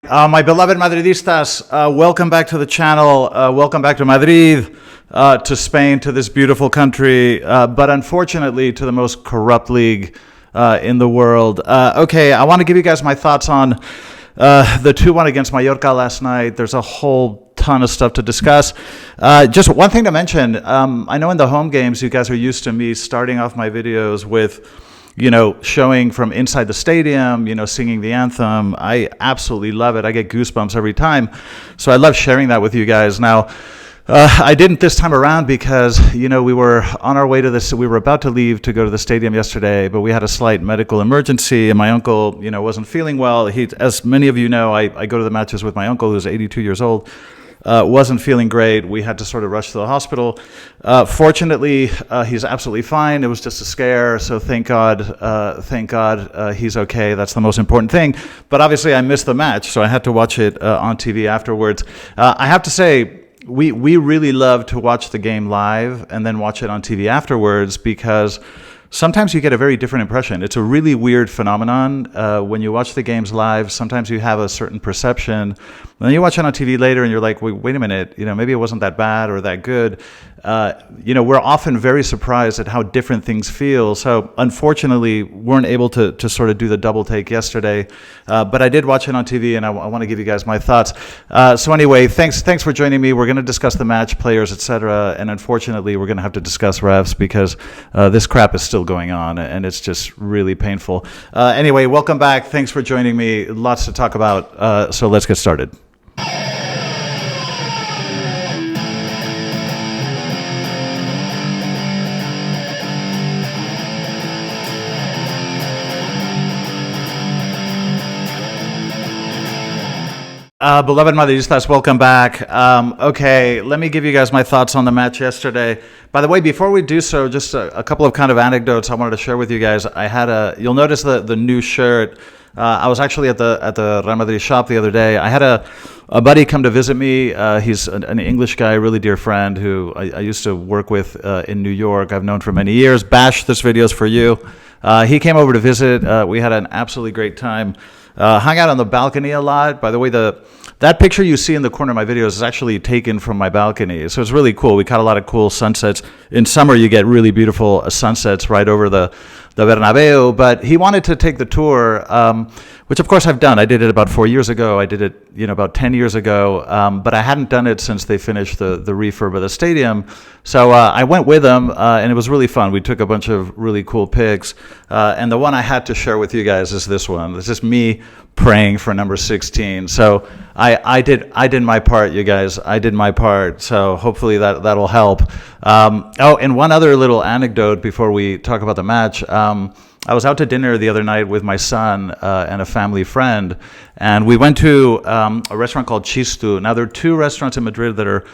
My beloved Madridistas, welcome back to the channel. Welcome back to Madrid, to Spain, to this beautiful country, but unfortunately to the most corrupt league in the world. Okay, I want to give you guys my thoughts on the 2-1 against Mallorca last night. There's a whole ton of stuff to discuss. Just one thing to mention, I know in the home games you guys are used to me starting off my videos with showing from inside the stadium, singing the anthem. I absolutely love it. I get goosebumps every time. So I love sharing that with you guys. Now, I didn't this time around because, we were on our way to this. We were about to leave to go to the stadium yesterday, but we had a slight medical emergency and my uncle, wasn't feeling well. As many of you know, I go to the matches with my uncle who's 82 years old. Wasn't feeling great. We had to sort of rush to the hospital. Fortunately, he's absolutely fine. It was just a scare, so thank God he's okay. That's the most important thing. But obviously, I missed the match, so I had to watch it on TV afterwards. I have to say, we really love to watch the game live and then watch it on TV afterwards because sometimes you get a very different impression. It's a really weird phenomenon. When you watch the games live, sometimes you have a certain perception. And then you watch it on TV later and you're like, wait a minute, maybe it wasn't that bad or that good. We're often very surprised at how different things feel. So unfortunately, weren't able to sort of do the double take yesterday. But I did watch it on TV and I want to give you guys my thoughts. So anyway, thanks for joining me. We're going to discuss the match, players, etc. And unfortunately, we're going to have to discuss refs because this crap is still going on and it's just really painful. Anyway, welcome back. Thanks for joining me. Lots to talk about. So let's get started. Beloved Madridistas, welcome back. Okay, let me give you guys my thoughts on the match yesterday. By the way, before we do so, just a couple of kind of anecdotes I wanted to share with you guys. You'll notice the new shirt. I was actually at the Real Madrid shop the other day. I had a buddy come to visit me. He's an English guy, a really dear friend who I used to work with in New York. I've known for many years. Bash, this video's for you. He came over to visit. We had an absolutely great time. Hung out on the balcony a lot. By the way, that picture you see in the corner of my videos is actually taken from my balcony. So it's really cool. We caught a lot of cool sunsets. In summer, you get really beautiful sunsets right over the Bernabeu. But he wanted to take the tour, which of course I've done. I did it about 4 years ago. I did it, about 10 years ago. But I hadn't done it since they finished the refurb of the stadium. So I went with them, and it was really fun. We took a bunch of really cool pics. And the one I had to share with you guys is this one. This is me praying for number 16. So I did my part, you guys. I did my part. So hopefully that'll help. And one other little anecdote before we talk about the match. I was out to dinner the other night with my son and a family friend, and we went to a restaurant called Chistu. Now, there are two restaurants in Madrid that are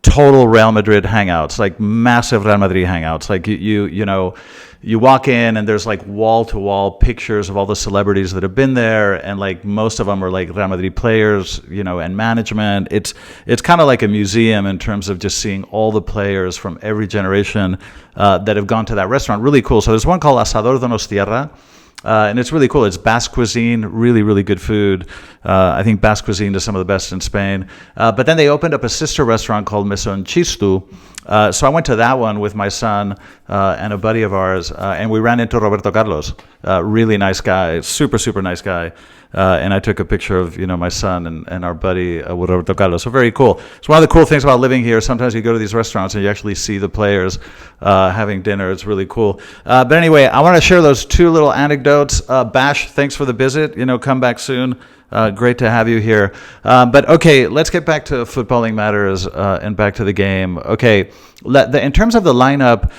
total Real Madrid hangouts, like massive Real Madrid hangouts. Like you walk in and there's like wall-to-wall pictures of all the celebrities that have been there, and like most of them are like Real Madrid players, and management. It's kind of like a museum in terms of just seeing all the players from every generation that have gone to that restaurant. Really cool. So there's one called Asador Donostierra. And it's really cool. It's Basque cuisine, really, really good food. I think Basque cuisine is some of the best in Spain. But then they opened up a sister restaurant called Mesón Chistu. So I went to that one with my son and a buddy of ours, and we ran into Roberto Carlos. Really nice guy, super, super nice guy. And I took a picture of, my son and our buddy with Roberto Carlos. So very cool. It's one of the cool things about living here. Sometimes you go to these restaurants and you actually see the players having dinner. It's really cool. But anyway, I want to share those two little anecdotes. Bash, thanks for the visit. Come back soon. Great to have you here. But okay, let's get back to footballing matters and back to the game. Okay, in terms of the lineup,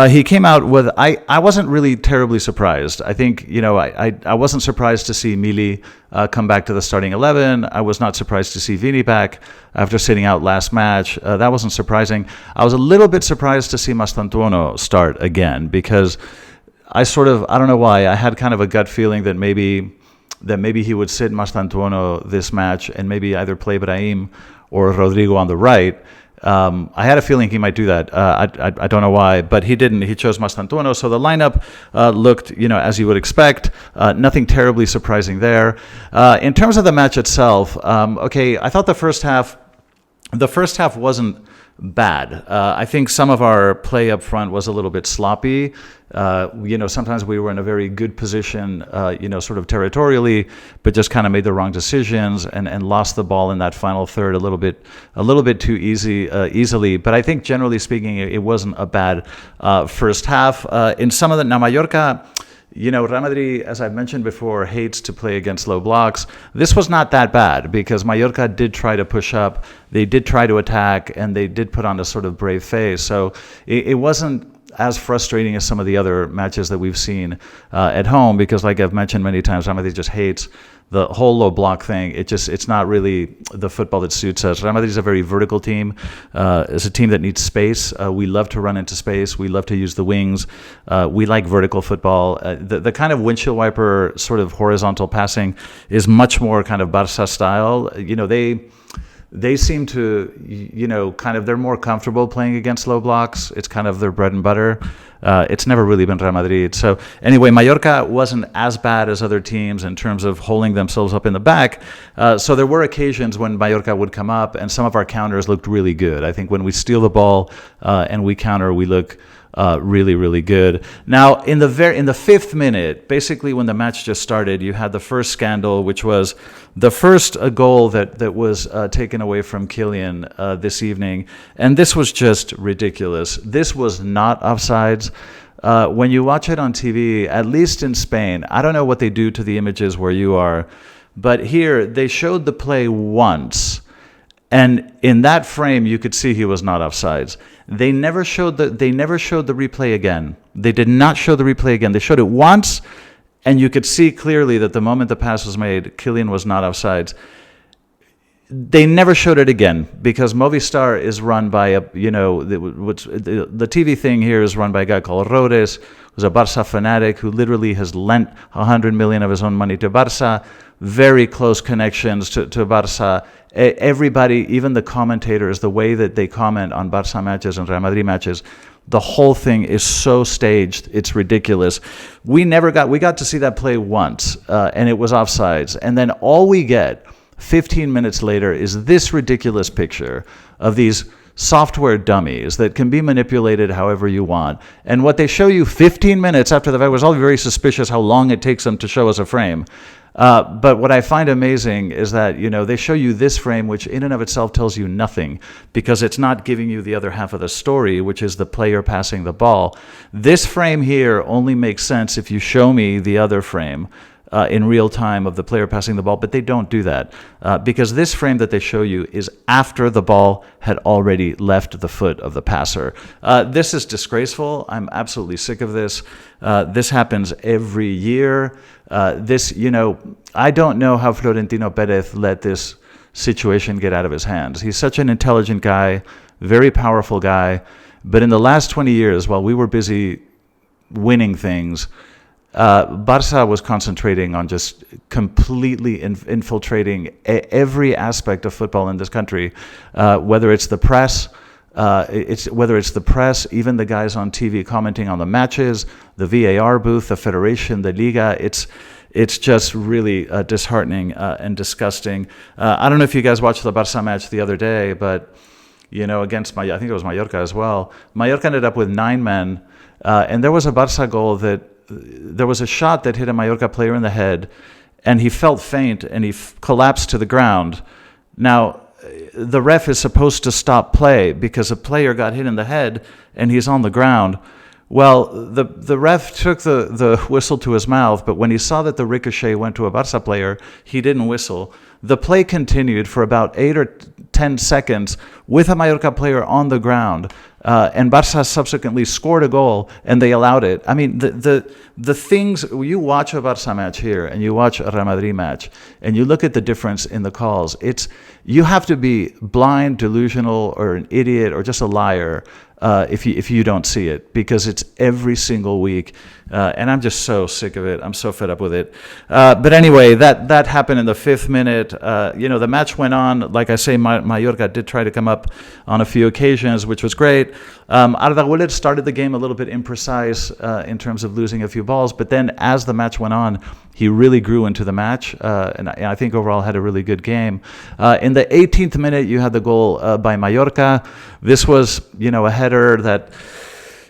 he came out with, I wasn't really terribly surprised. I think, I wasn't surprised to see Mili come back to the starting 11. I was not surprised to see Vini back after sitting out last match. That wasn't surprising. I was a little bit surprised to see Mastantuono start again because I don't know why, I had kind of a gut feeling that maybe he would sit Mastantuono this match and maybe either play Brahim or Rodrigo on the right. I had a feeling he might do that. I don't know why, but he didn't. He chose Mastantuono. So the lineup looked, as you would expect. Nothing terribly surprising there. In terms of the match itself, I thought the first half wasn't bad. I think some of our play up front was a little bit sloppy. Sometimes we were in a very good position, sort of territorially, but just kind of made the wrong decisions and lost the ball in that final third a little bit too easily. But I think generally speaking, it wasn't a bad first half. In some of the Mallorca. Real Madrid, as I've mentioned before, hates to play against low blocks. This was not that bad because Mallorca did try to push up, they did try to attack, and they did put on a sort of brave face. So it wasn't as frustrating as some of the other matches that we've seen at home because, like I've mentioned many times, Real Madrid just hates the whole low block thing. It's not really the football that suits us. Real Madrid is a very vertical team. It's a team that needs space. We love to run into space. We love to use the wings. We like vertical football. The kind of windshield wiper sort of horizontal passing is much more kind of Barca style. They seem to, they're more comfortable playing against low blocks. It's kind of their bread and butter. It's never really been Real Madrid. So anyway, Mallorca wasn't as bad as other teams in terms of holding themselves up in the back. So there were occasions when Mallorca would come up and some of our counters looked really good. I think when we steal the ball and we counter, we look really, really good. Now, in the fifth minute, basically when the match just started, you had the first scandal, which was the first goal that was taken away from Kylian this evening. And this was just ridiculous. This was not offsides. When you watch it on TV, at least in Spain, I don't know what they do to the images where you are, but here they showed the play once. And in that frame, you could see he was not offsides. They never showed the replay again. They did not show the replay again. They showed it once, and you could see clearly that the moment the pass was made, Kylian was not offsides. They never showed it again because Movistar is run by the TV thing here is run by a guy called Rodes, who's a Barca fanatic who literally has lent 100 million of his own money to Barca. Very close connections to Barca. Everybody, even the commentators, the way that they comment on Barca matches and Real Madrid matches, the whole thing is so staged, it's ridiculous. We got to see that play once, and it was offsides. And then all we get 15 minutes later is this ridiculous picture of these software dummies that can be manipulated however you want. And what they show you 15 minutes after the fact was all very suspicious how long it takes them to show us a frame. But what I find amazing is that, they show you this frame, which in and of itself tells you nothing because it's not giving you the other half of the story, which is the player passing the ball. This frame here only makes sense if you show me the other frame in real time of the player passing the ball, but they don't do that because this frame that they show you is after the ball had already left the foot of the passer. This is disgraceful. I'm absolutely sick of this. This happens every year. I don't know how Florentino Perez let this situation get out of his hands. He's such an intelligent guy, very powerful guy, but in the last 20 years, while we were busy winning things, Barca was concentrating on just completely infiltrating every aspect of football in this country, whether it's the press, even the guys on TV commenting on the matches, the VAR booth, the federation, the Liga. It's just really disheartening and disgusting. I don't know if you guys watched the Barca match the other day, but against I think it was Mallorca as well. Mallorca ended up with 9 men, and there was a Barca goal that. There was a shot that hit a Mallorca player in the head, and he felt faint, and he collapsed to the ground. Now, the ref is supposed to stop play because a player got hit in the head, and he's on the ground. Well, the ref took the whistle to his mouth, but when he saw that the ricochet went to a Barca player, he didn't whistle. The play continued for about 8 or 10 seconds with a Mallorca player on the ground, and Barca subsequently scored a goal, and they allowed it. I mean, the things, you watch a Barca match here, and you watch a Real Madrid match, and you look at the difference in the calls. You have to be blind, delusional, or an idiot, or just a liar if you don't see it, because it's every single week, and I'm just so sick of it. I'm so fed up with it. But anyway, that happened in the 5th minute. The match went on. Like I say, Mallorca did try to come up on a few occasions, which was great. Arda Güler started the game a little bit imprecise in terms of losing a few balls, but then as the match went on, he really grew into the match, and I think overall had a really good game. In the 18th minute, you had the goal by Mallorca. This was, a header that,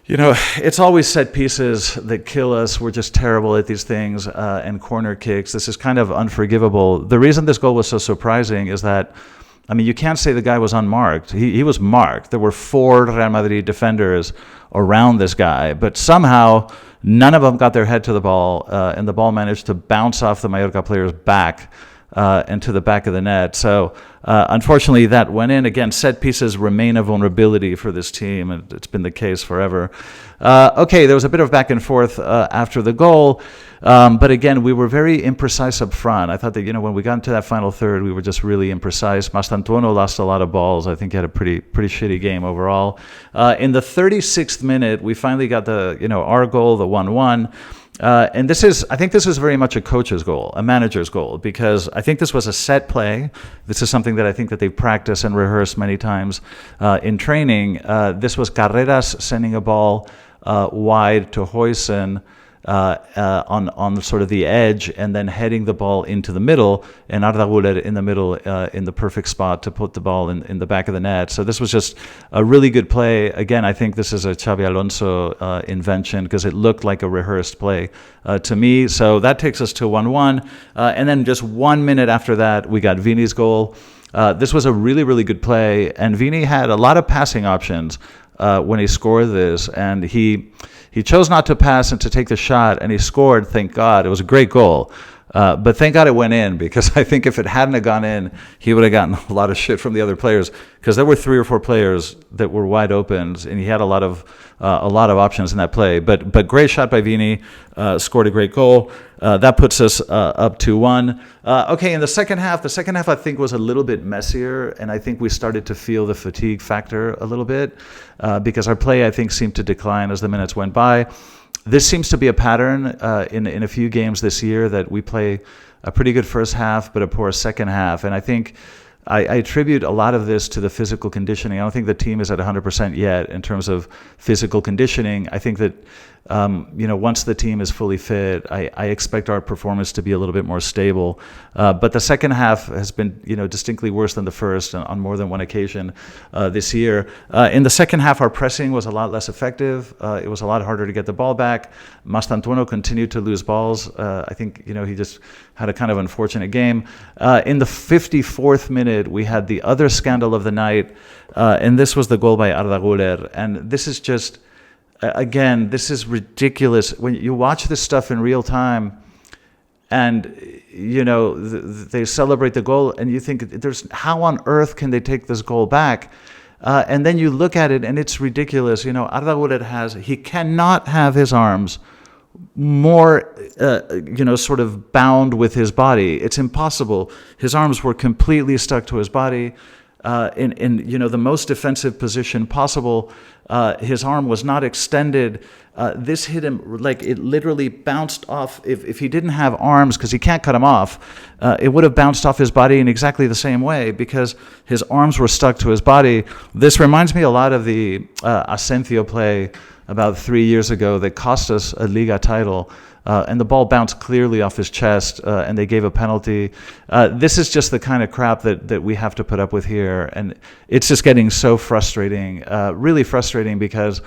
it's always set pieces that kill us. We're just terrible at these things, and corner kicks. This is kind of unforgivable. The reason this goal was so surprising is that, you can't say the guy was unmarked. He was marked. There were 4 Real Madrid defenders around this guy, but somehow none of them got their head to the ball, and the ball managed to bounce off the Mallorca player's back and to the back of the net. So unfortunately, that went in. Again, set pieces remain a vulnerability for this team, and it's been the case forever. There was a bit of back and forth after the goal, but again, we were very imprecise up front. I thought that, when we got into that final third, we were just really imprecise. Mastantuono lost a lot of balls. I think he had a pretty shitty game overall. In the 36th minute, we finally got our goal, the 1-1. And I think this is very much a coach's goal, a manager's goal, because I think this was a set play. This is something that I think that they've practiced and rehearsed many times in training. This was Carreras sending a ball wide to Huijsen on sort of the edge, and then heading the ball into the middle, and Arda Güler in the middle in the perfect spot to put the ball in the back of the net. So this was just a really good play. Again, I think this is a Xabi Alonso invention, because it looked like a rehearsed play to me. So that takes us to 1-1. And then just 1 minute after that, we got Vini's goal. This was a really, really good play, and Vini had a lot of passing options when he scored this, and he chose not to pass and to take the shot, and he scored, thank God. It was a great goal. But thank God it went in, because I think if it hadn't have gone in, he would have gotten a lot of shit from the other players, because there were 3 or 4 players that were wide open, and he had a lot of options in that play. But great shot by Vini, scored a great goal. That puts us up 2-1. In the second half I think was a little bit messier, and I think we started to feel the fatigue factor a little bit, because our play, I think, seemed to decline as the minutes went by. This seems to be a pattern in a few games this year, that we play a pretty good first half but a poor second half. And I think I attribute a lot of this to the physical conditioning. I don't think the team is at 100% yet in terms of physical conditioning. I think that once the team is fully fit, I expect our performance to be a little bit more stable. But the second half has been, distinctly worse than the first on more than one occasion this year. In the second half, our pressing was a lot less effective. It was a lot harder to get the ball back. Mastantuono continued to lose balls. I think, he just had a kind of unfortunate game. In the 54th minute, we had the other scandal of the night, and this was the goal by Arda Güler. And this is just... Again, this is ridiculous. When you watch this stuff in real time, and they celebrate the goal, and you think, how on earth can they take this goal back? And then you look at it, and it's ridiculous. Arda Güler he cannot have his arms more, sort of bound with his body. It's impossible. His arms were completely stuck to his body. In the most defensive position possible. His arm was not extended. This hit him like it literally bounced off. If he didn't have arms, because he can't cut them off, it would have bounced off his body in exactly the same way, because his arms were stuck to his body. This reminds me a lot of the Asensio play about 3 years ago that cost us a Liga title. And the ball bounced clearly off his chest, and they gave a penalty. This is just the kind of crap that we have to put up with here, and it's just getting so frustrating, really frustrating, because,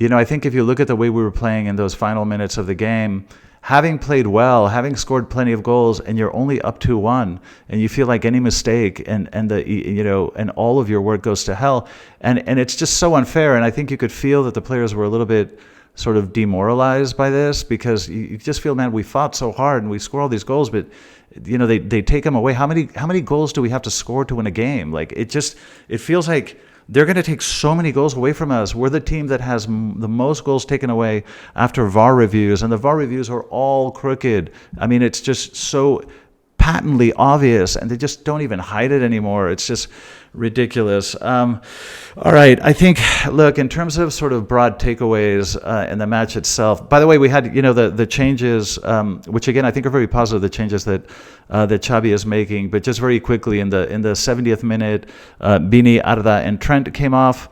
I think if you look at the way we were playing in those final minutes of the game, having played well, having scored plenty of goals, and you're only up 2-1, and you feel like any mistake and all of your work goes to hell, and it's just so unfair. And I think you could feel that the players were a little bit sort of demoralized by this, because you just feel, man, we fought so hard and we score all these goals, but they take them away. How many goals do we have to score to win a game? Like, it feels like they're going to take so many goals away from us. We're the team that has the most goals taken away after VAR reviews, and the VAR reviews are all crooked. I mean, it's just so patently obvious, and they just don't even hide it anymore. It's just ridiculous. All right, I think, look, in terms of sort of broad takeaways in the match itself, by the way, we had, the changes, which again, I think are very positive, the changes that Xavi is making, but just very quickly, in the 70th minute, Bini, Arda, and Trent came off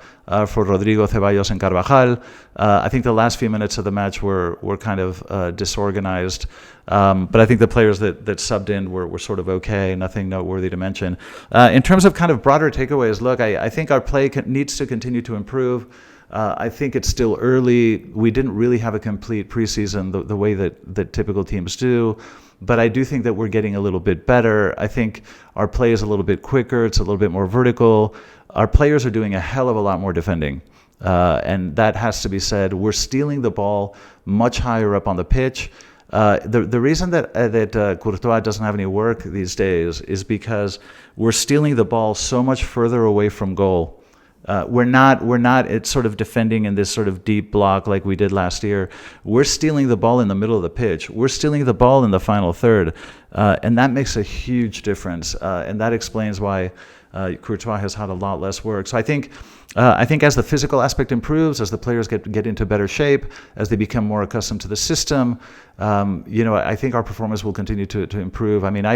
for Rodrigo, Ceballos, and Carvajal. I think the last few minutes of the match were kind of disorganized, but I think the players that subbed in were sort of okay, nothing noteworthy to mention. In terms of kind of broader takeaways, look, I think our play needs to continue to improve. I think it's still early. We didn't really have a complete preseason the way that typical teams do. But I do think that we're getting a little bit better. I think our play is a little bit quicker. It's a little bit more vertical. Our players are doing a hell of a lot more defending. And that has to be said. We're stealing the ball much higher up on the pitch. The reason that Courtois doesn't have any work these days is because we're stealing the ball so much further away from goal. We're not it's sort of defending in this sort of deep block like we did last year. We're stealing the ball in the middle of the pitch. We're stealing the ball in the final third. And that makes a huge difference. And that explains why Courtois has had a lot less work. So I think as the physical aspect improves, as the players get into better shape, as they become more accustomed to the system, I think our performance will continue to improve. I mean,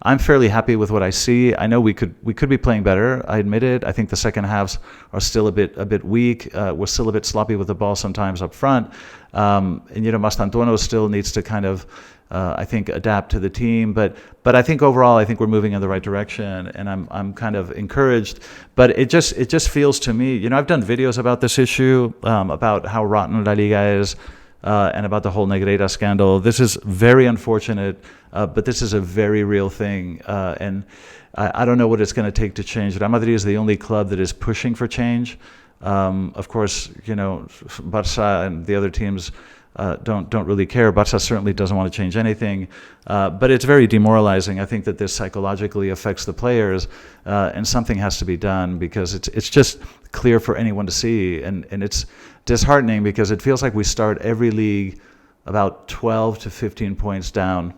I'm fairly happy with what I see. I know we could be playing better. I admit it. I think the second halves are still a bit weak. We're still a bit sloppy with the ball sometimes up front. And Mastantuono still needs to kind of I think adapt to the team, but I think overall I think we're moving in the right direction, and I'm kind of encouraged. But it just feels to me, I've done videos about this issue, about how rotten La Liga is, and about the whole Negreira scandal. This is very unfortunate, but this is a very real thing, and I don't know what it's going to take to change it. Real Madrid is the only club that is pushing for change. Of course, Barça and the other teams don't really care. Barça certainly doesn't want to change anything, but it's very demoralizing. I think that this psychologically affects the players, and something has to be done, because it's just clear for anyone to see, and it's disheartening because it feels like we start every league about 12 to 15 points down.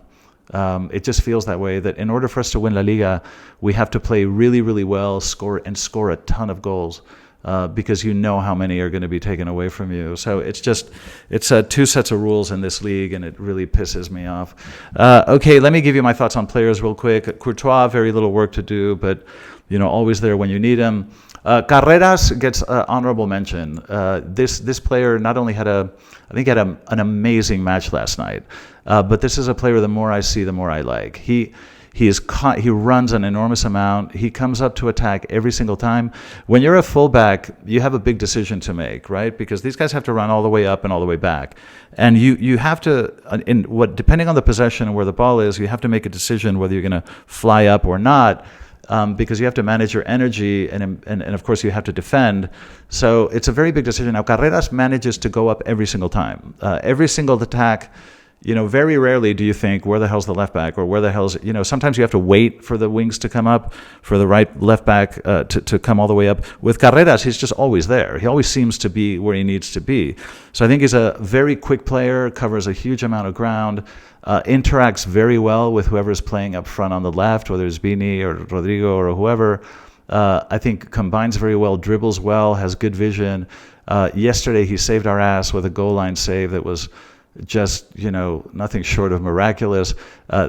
It just feels that way, that in order for us to win La Liga, we have to play really, really well, score a ton of goals. Because how many are going to be taken away from you. So it's two sets of rules in this league, and it really pisses me off. Okay, let me give you my thoughts on players real quick. Courtois, very little work to do, but always there when you need him. Carreras gets honorable mention. This player not only had an amazing match last night, but this is a player, the more I see, the more I like. He runs an enormous amount. He comes up to attack every single time. When you're a fullback, you have a big decision to make, right? Because these guys have to run all the way up and all the way back, and you have to, depending on the possession and where the ball is, you have to make a decision whether you're going to fly up or not, because you have to manage your energy, and of course you have to defend. So it's a very big decision. Now Carreras manages to go up every single time, every single attack. Very rarely do you think, where the hell's the left back, or where the hell's, sometimes you have to wait for the wings to come up, for the right left back to come all the way up. With Carreras, he's just always there. He always seems to be where he needs to be. So I think he's a very quick player, covers a huge amount of ground, interacts very well with whoever's playing up front on the left, whether it's Bini or Rodrigo or whoever. I think combines very well, dribbles well, has good vision. Yesterday he saved our ass with a goal line save that was just nothing short of miraculous.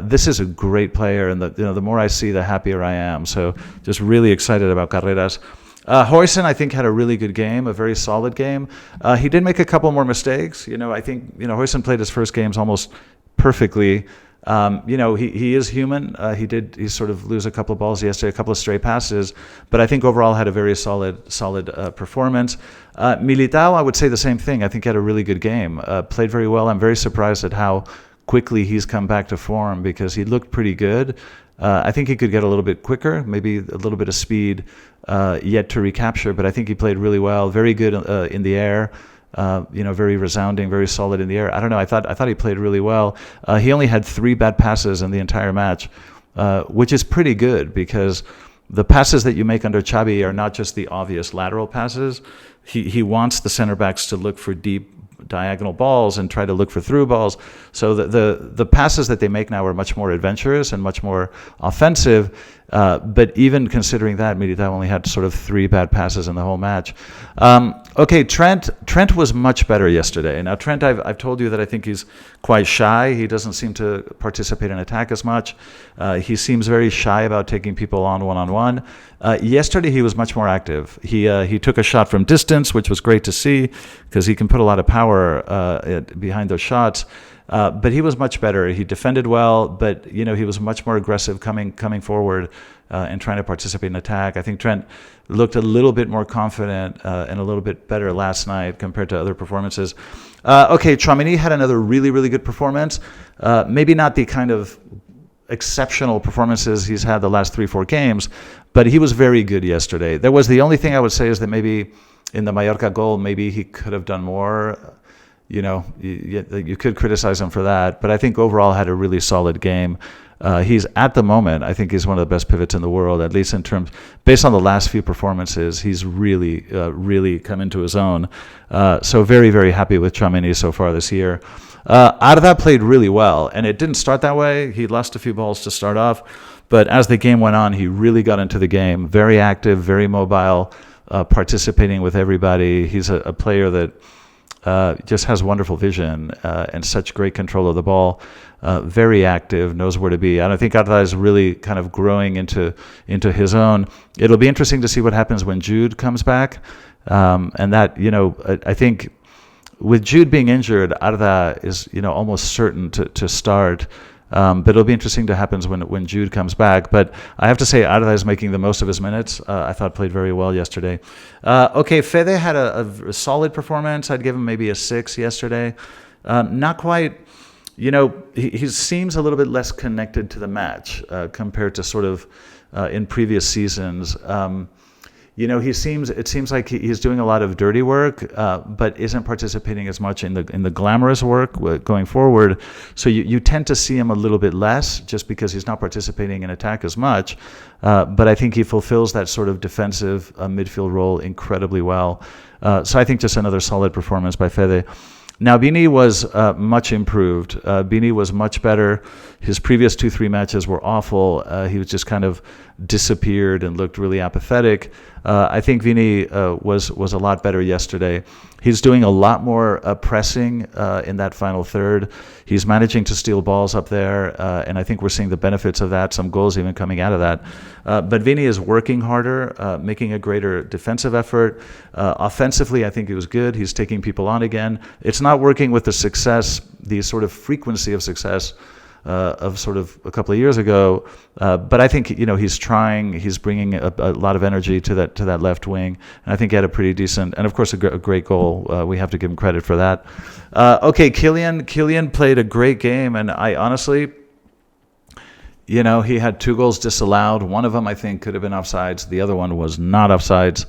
This is a great player, and the more I see, the happier I am. So just really excited about Carreras. Huijsen, I think, had a really good game, a very solid game. He did make a couple more mistakes. I think Huijsen played his first games almost perfectly. He is human. He sort of lose a couple of balls yesterday, a couple of stray passes, but I think overall had a very solid performance. Militao, I would say the same thing. I think had a really good game. Played very well. I'm very surprised at how quickly he's come back to form, because he looked pretty good. I think he could get a little bit quicker, maybe a little bit of speed yet to recapture, but I think he played really well. Very good in the air. Very resounding, very solid in the air. I don't know. I thought he played really well. He only had 3 bad passes in the entire match, which is pretty good, because the passes that you make under Xavi are not just the obvious lateral passes. He wants the center backs to look for deep diagonal balls and try to look for through balls. So the passes that they make now are much more adventurous and much more offensive. But even considering that, Militao only had sort of 3 bad passes in the whole match. Okay, Trent was much better yesterday. Now, Trent, I've told you that I think he's quite shy. He doesn't seem to participate in attack as much. He seems very shy about taking people on one-on-one. Yesterday, he was much more active. He took a shot from distance, which was great to see because he can put a lot of power behind those shots. But he was much better. He defended well, but he was much more aggressive coming forward and trying to participate in attack. I think Trent looked a little bit more confident and a little bit better last night compared to other performances. Okay, Tchouaméni had another really, really good performance. Maybe not the kind of exceptional performances he's had the last 3-4 games, but he was very good yesterday. There was the only thing I would say is that maybe in the Mallorca goal, maybe he could have done more. You could criticize him for that, but I think overall had a really solid game. He's at the moment, I think he's one of the best pivots in the world, at least in terms, based on the last few performances, he's really come into his own. So very, very happy with Tchouaméni so far this year. Arda played really well, and it didn't start that way. He lost a few balls to start off, but as the game went on, he really got into the game. Very active, very mobile, participating with everybody. He's a player that just has wonderful vision and such great control of the ball. Very active, knows where to be. And I think Arda is really kind of growing into his own. It'll be interesting to see what happens when Jude comes back. And that, I think with Jude being injured, Arda is, almost certain to start. But it'll be interesting to happen when Jude comes back. But I have to say, Arda is making the most of his minutes. I thought played very well yesterday. Okay, Fede had a solid performance. I'd give him maybe a 6 yesterday. Not quite, he seems a little bit less connected to the match compared to sort of in previous seasons. It seems like he's doing a lot of dirty work, but isn't participating as much in the glamorous work going forward. So you tend to see him a little bit less just because he's not participating in attack as much. But I think he fulfills that sort of defensive midfield role incredibly well. So I think just another solid performance by Fede. Now, Bini was much improved. Bini was much better. His previous 2-3 matches were awful. He was just kind of disappeared and looked really apathetic. I think Vini was a lot better yesterday. He's doing a lot more pressing in that final third. He's managing to steal balls up there, and I think we're seeing the benefits of that, some goals even coming out of that. But Vini is working harder, making a greater defensive effort. Offensively, I think he was good. He's taking people on again. It's not working with the success, the sort of frequency of success of sort of a couple of years ago, but I think he's trying. He's bringing a lot of energy to that left wing, and I think he had a pretty decent, and of course a great goal. We have to give him credit for that. Okay, Kylian played a great game, and I honestly, he had 2 goals disallowed. One of them I think could have been offsides. The other one was not offsides.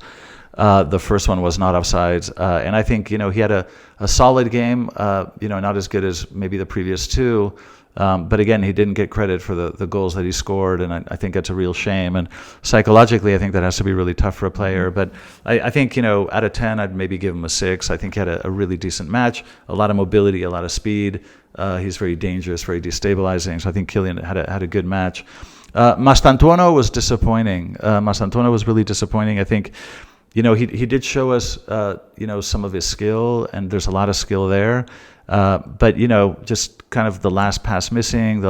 The first one was not offsides, and I think he had a solid game. Not as good as maybe the previous 2. But again, he didn't get credit for the goals that he scored, and I think that's a real shame. And psychologically, I think that has to be really tough for a player. But I think, out of 10, I'd maybe give him a 6. I think he had a really decent match, a lot of mobility, a lot of speed. He's very dangerous, very destabilizing. So I think Kylian had a good match. Mastantuono was disappointing. Mastantuono was really disappointing. I think, he did show us, some of his skill, and there's a lot of skill there. But, just kind of the last pass missing,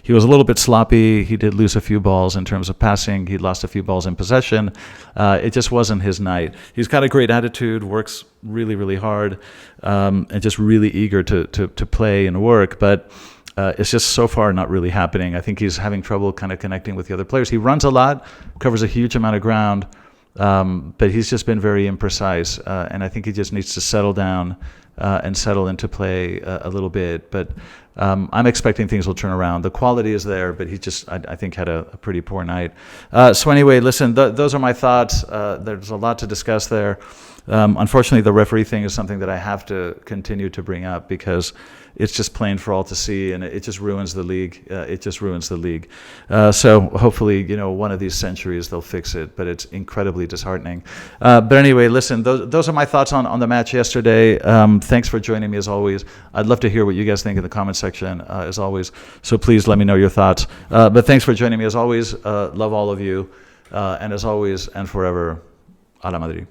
he was a little bit sloppy. He did lose a few balls in terms of passing. He lost a few balls in possession. It just wasn't his night. He's got a great attitude, works really, really hard, and just really eager to play and work. But it's just so far not really happening. I think he's having trouble kind of connecting with the other players. He runs a lot, covers a huge amount of ground, but he's just been very imprecise. And I think he just needs to settle down and settle into play a little bit. But I'm expecting things will turn around. The quality is there, but he just, I think, had a pretty poor night. So anyway, listen, those are my thoughts. There's a lot to discuss there. Unfortunately, the referee thing is something that I have to continue to bring up because it's just plain for all to see, and it just ruins the league. So hopefully, one of these centuries they'll fix it, but it's incredibly disheartening. But anyway, listen, those are my thoughts on the match yesterday. Thanks for joining me as always. I'd love to hear what you guys think in the comments section as always. So please let me know your thoughts. But thanks for joining me as always. Love all of you. And as always and forever, a la Madrid.